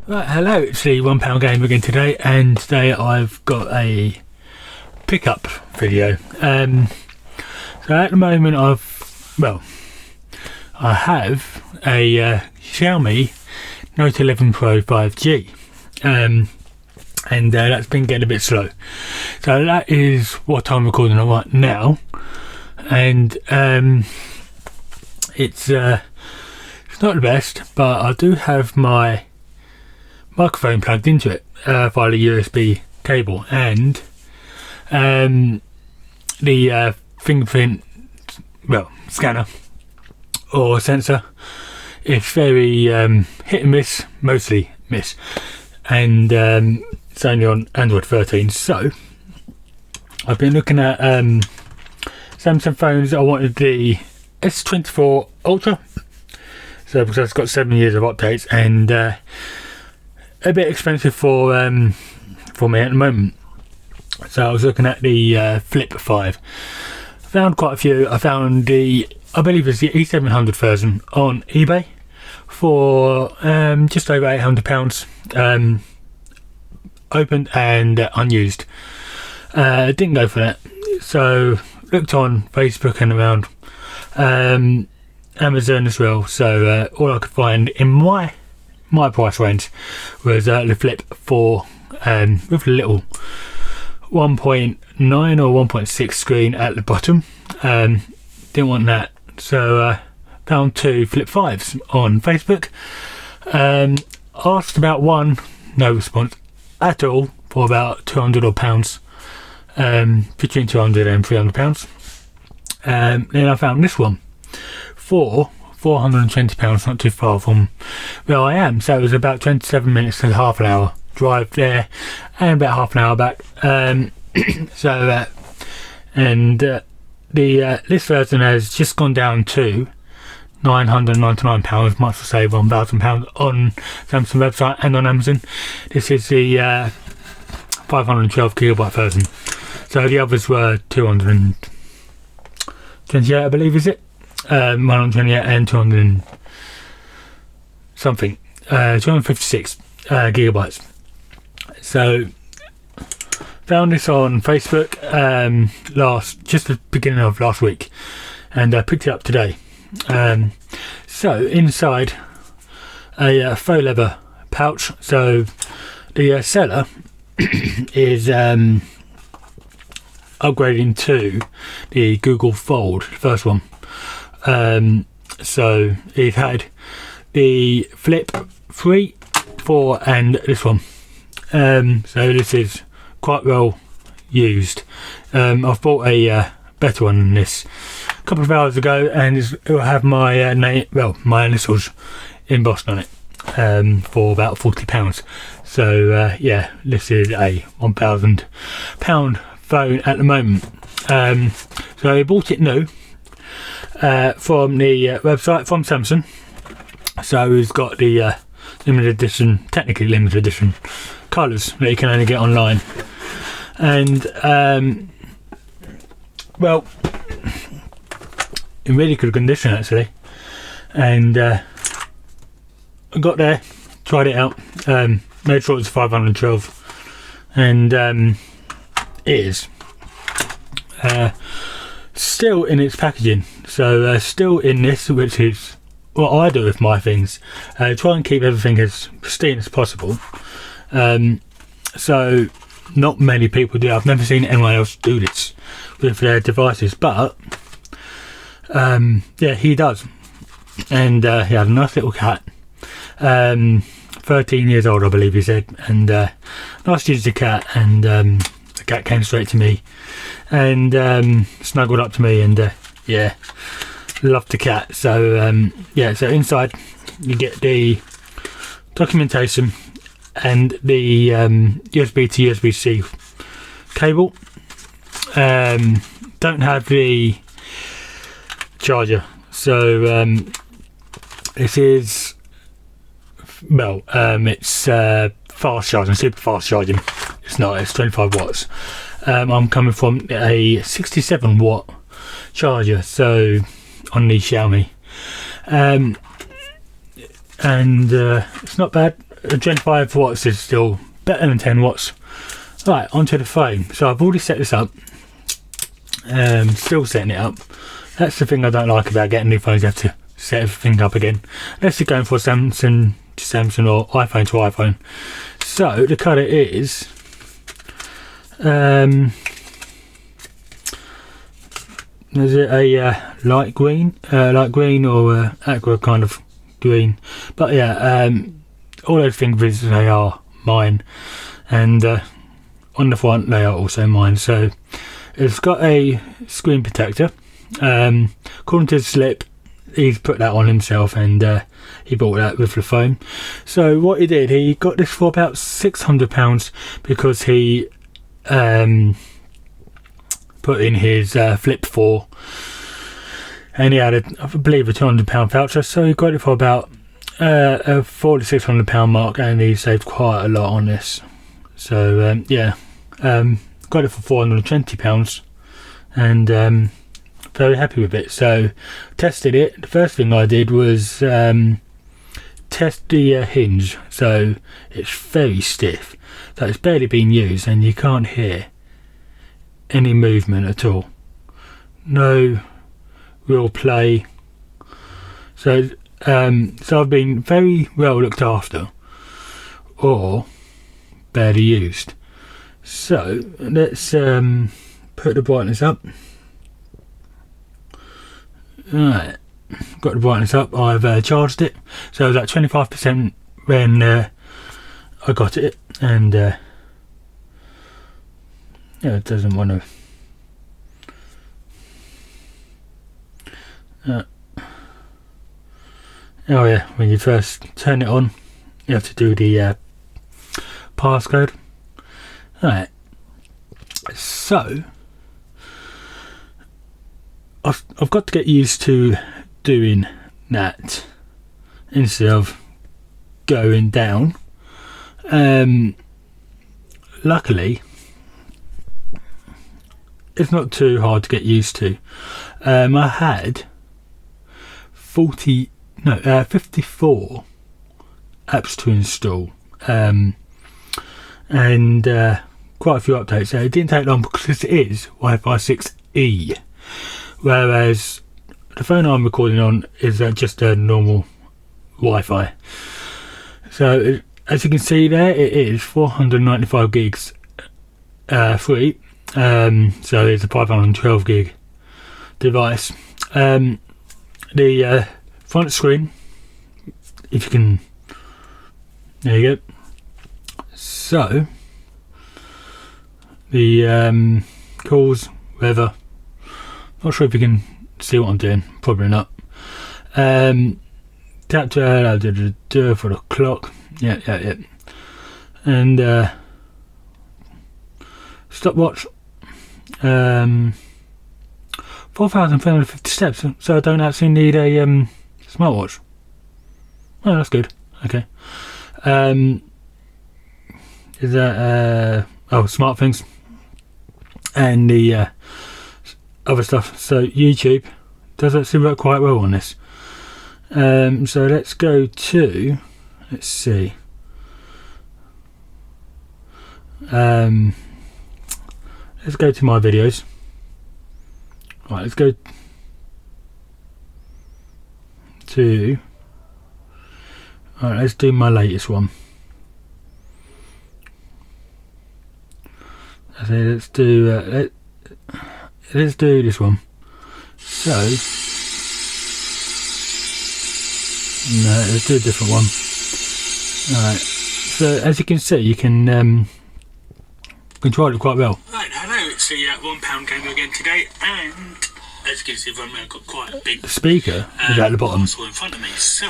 Right, hello, it's the £1 Game again today, and today I've got a pickup video. So at the moment I have a Xiaomi Note 11 Pro 5G, and that's been getting a bit slow. So that is what I'm recording on right now, and it's not the best, but I do have my microphone plugged into it via the USB cable, and the fingerprint scanner or sensor is very hit and miss, mostly miss, and it's only on Android 13. So I've been looking at Samsung phones. I wanted the S24 Ultra, so because it's got 7 years of updates, and a bit expensive for me at the moment. So I was looking at the Flip 5. Found quite a few. I found I believe it's the E700 version on eBay for just over £800, opened and unused. Didn't go for that, so looked on Facebook and around Amazon as well. So all I could find in my price range was the Flip 4 with a little 1.9 or 1.6 screen at the bottom. Didn't want that, so found two Flip 5s on Facebook. Asked about one, no response at all, for about £200 odd pounds, between £200 and £300. Then I found this one for £420, not too far from where I am. So it was about 27 minutes to half an hour drive there, and about half an hour back. This version has just gone down to £999, much to save £1,000 on Samsung website and on Amazon. This is the 512GB version. So the others were 228, I believe, is it? 128 and 200 and something, 256 gigabytes. So found this on Facebook just the beginning of last week, and I picked it up today. So inside a faux leather pouch. So the seller is upgrading to the Google Fold, the first one. So he's had the Flip 3, 4 and this one. So this is quite well used. I've bought a better one than this a couple of hours ago, and it will have my my initials embossed on it for about £40. So yeah, this is a £1,000 phone at the moment. So I bought it new from the website from Samsung. So it's got the limited edition, technically limited edition colours that you can only get online, and in really good condition actually. And I got there, tried it out, made sure it was 512, and it is still in its packaging. So still in this, which is what I do with my things, try and keep everything as pristine as possible. So not many people do. I've never seen anyone else do this with their devices, but yeah, he does. And he had a nice little cat, 13 years old I believe he said, and nice to use the cat, and the cat came straight to me and snuggled up to me, and yeah, loved the cat. So yeah, so inside you get the documentation and the USB to USB-C cable. Don't have the charger, so this is it's fast charging, super fast charging. It's not, it's 25 watts. I'm coming from a 67 watt charger, so on the Xiaomi, and it's not bad. 25 watts is still better than 10 watts. Right, onto the phone. So I've already set this up. Still setting it up. That's the thing I don't like about getting new phones. You have to set everything up again. Let's just go for Samsung to Samsung or iPhone to iPhone. So the colour is is it a light green or aqua kind of green? But yeah, all those things they are mine, and on the front they are also mine. So it's got a screen protector. According to the slip, he's put that on himself, and he bought that with the phone. So what he did, he got this for about £600 because he put in his Flip 4, and he had I believe a £200 voucher, so he got it for about a £400 to £600 mark, and he saved quite a lot on this. So yeah, got it for £420, and very happy with it. So tested it. The first thing I did was test the hinge. So it's very stiff, so it's barely been used, and you can't hear any movement at all. No real play. So so I've been very well looked after, or barely used. So let's put the brightness up. Right, got the brightness up. I've charged it, so I was at 25% when I got it, and yeah, it doesn't want to. Oh yeah, when you first turn it on, you have to do the passcode. Right, so I've got to get used to doing that instead of going down. Luckily, it's not too hard to get used to. I had 54 apps to install, and quite a few updates. So it didn't take long because it is Wi-Fi 6E, whereas the phone I'm recording on is just a normal Wi-Fi. So as you can see there, it is 495 gigs free. So it's a 512 gig device. The front screen, if you can, there you go. So the calls, weather, not sure if you can see what I'm doing, probably not. Tap to for the clock, yeah. And stopwatch, 4,350 steps, so I don't actually need a smartwatch. Oh, that's good. Okay. Is that smart things and the other stuff. So YouTube does actually work quite well on this. So let's go to, let's see. Let's go to my videos. Right, let's go to. Alright, let's do my latest one. Let's do let's do this one. So no, let's do a different one. Alright, so as you can see, you can control it quite well. Right, hello, it's the £1 Gamer again today, and as you can see, I've got quite a big speaker is at the bottom. In front of me, so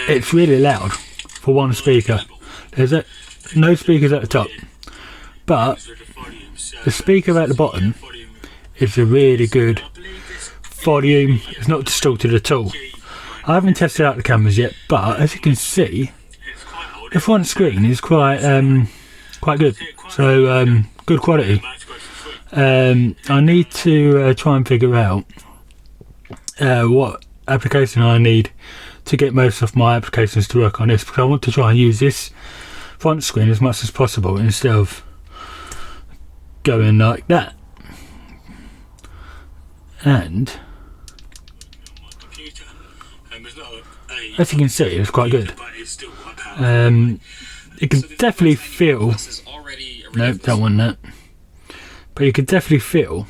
it's really loud for one speaker. There's no speakers at the top, but the speaker at the bottom is a really good volume. It's not distorted at all. I haven't tested out the cameras yet, but as you can see, the front screen is quite good. So good quality. I need to try and figure out what application I need to get most of my applications to work on this, because I want to try and use this front screen as much as possible instead of going like that. And as you can see, it's quite good. You can definitely feel, no, don't want that, but you can definitely feel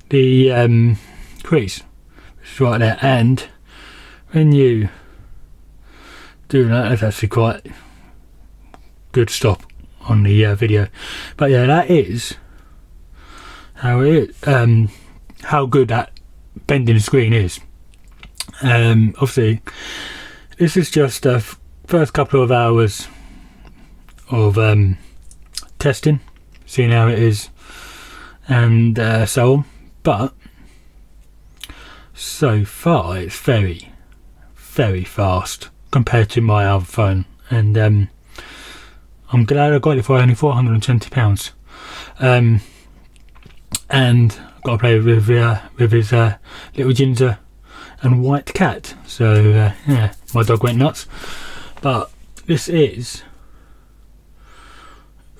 the crease, which is right there, and when you do that, that's actually quite good stop on the video. But yeah, that is how it is, how good that bending screen is. Obviously this is just the first couple of hours of testing, seeing how it is and so on, but so far it's very fast compared to my other phone, and I'm glad I got it for only £420. And got to play with his little ginger and white cat, so yeah, my dog went nuts. But this is,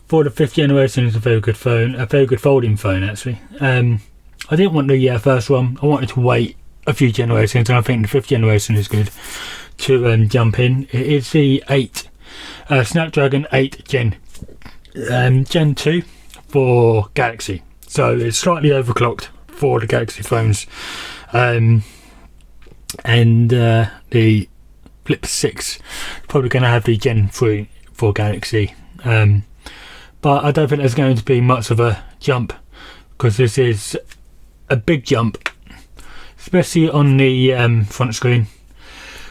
for the 5th generation, is a very good phone, a very good folding phone actually. I didn't want the first one, I wanted to wait a few generations, and I think the 5th generation is good to jump in. It is the Snapdragon 8 Gen 2 for Galaxy, so it's slightly overclocked for the Galaxy phones, and the Flip 6 probably going to have the Gen 3 for Galaxy, but I don't think there's going to be much of a jump, because this is a big jump, especially on the front screen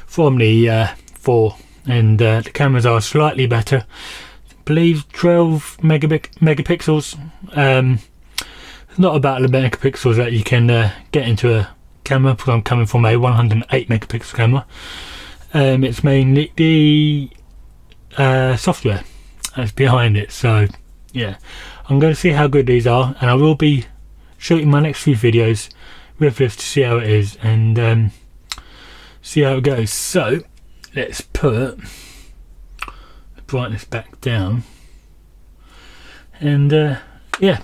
from the 4, and the cameras are slightly better. I believe 12 megapixels. It's not about the megapixels that you can get into a camera, because I'm coming from a 108 megapixel camera. It's mainly the software that's behind it, so yeah, I'm going to see how good these are, and I will be shooting my next few videos with this to see how it is, and see how it goes. So let's put the brightness back down, and yeah,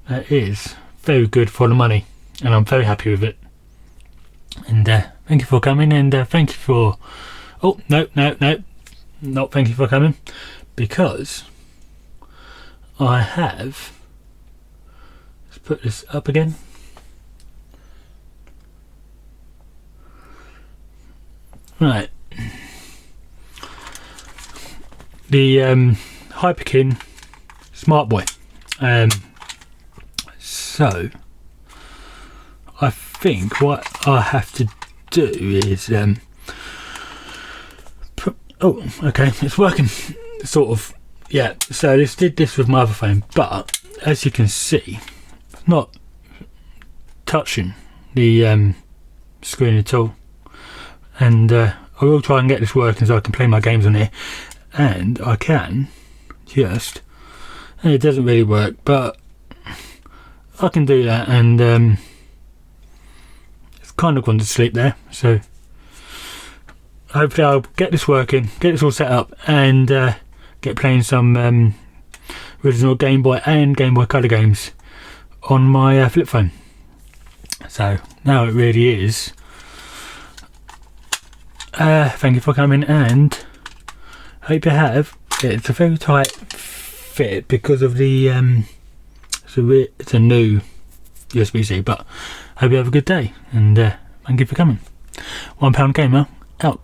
that is very good for the money, and I'm very happy with it. And thank you for coming, and thank you for, oh no, not thank you for coming, because I have, let's put this up again. Right, the Hyperkin Smart Boy. So I think what I have to do is oh, okay, it's working, sort of. Yeah, so this did this with my other phone, but as you can see, it's not touching the screen at all. And I will try and get this working so I can play my games on here, and I can just, and it doesn't really work, but I can do that, and it's kind of gone to sleep there, so hopefully I'll get this working, get this all set up, and get playing some original Game Boy and Game Boy Color games on my flip phone. So now it really is. Thank you for coming, and hope you have. It's a very tight fit because of the it's a new USB-C, but hope you have a good day, and thank you for coming. £1 Gamer out.